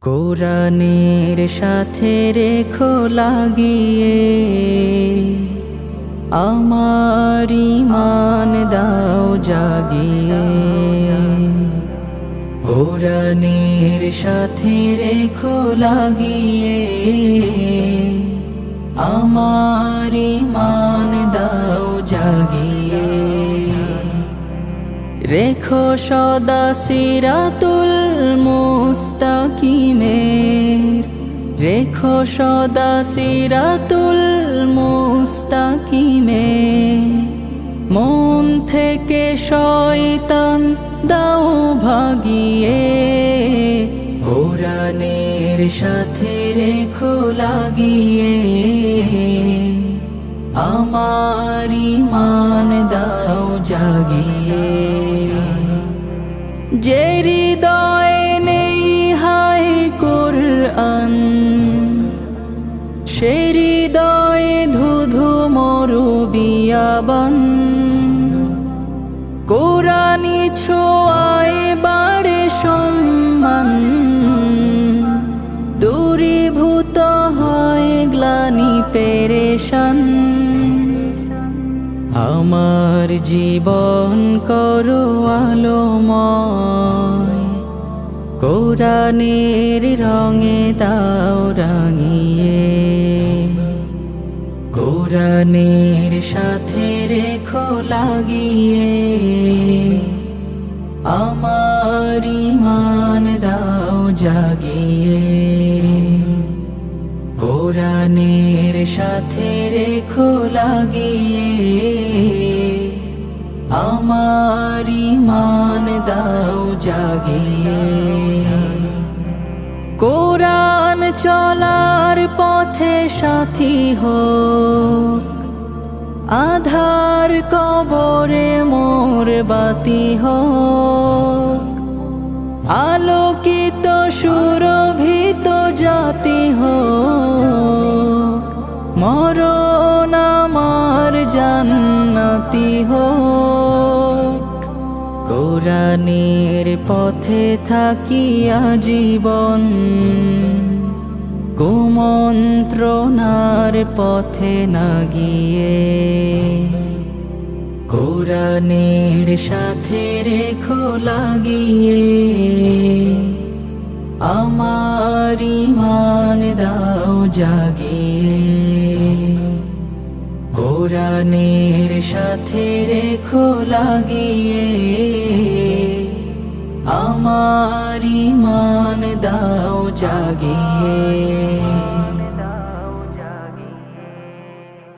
কোরআনের সাথে রেখো লাগিয়ে আমার ঈমান দাও জাগিয়ে। কোরআনের সাথে রেখো লাগিয়ে আমার ঈমান দাও জাগিয়ে। রেখো সদা সিরাতুল মুস্তাকিমের, রেখো সদা সিরাতুল মুস্তাকিমের। মন থেকে শয়তান দাও ভাগিয়ে কোরআনের সাথে রেখো লাগিয়ে আমার ঈমান দাও জাগিয়ে। যে হৃদয়ে নেই হায় কোরআন, সে হৃদয়ে ধুধু মরু বিয়াবান। কোরআনি ছোঁয়ায় বাড়ে সম্মান, দূরীভূত হয় গ্লানি পেরেশান। আমার জীবন করো আলোময়, কোরআনের রঙে দাও রাঙিয়ে। কোরআনের সাথে রেখো লাগিয়ে আমার ঈমান দাও জাগিয়ে। কোরআনের সাথে রেখো লাগিয়ে আমার ঈমান দাও জাগিয়ে। কোরআন চলার পথে সাথী হোক, আধার কবরে মোর বাতি হোক। আলোকিত সুরভিত জাতি হোক, মরণ আমার জান্নাতি হোক। কোরআনের পথে থাকিয়া জীবন, কুমন্ত্রণার পথে না গিয়ে। কোরআনের সাথে রেখো লাগিয়ে আমার ঈমান দাও জাগিয়ে। কোরআনের সাথে রেখো লাগিয়ে আমার ঈমান দাও জাগিয়ে।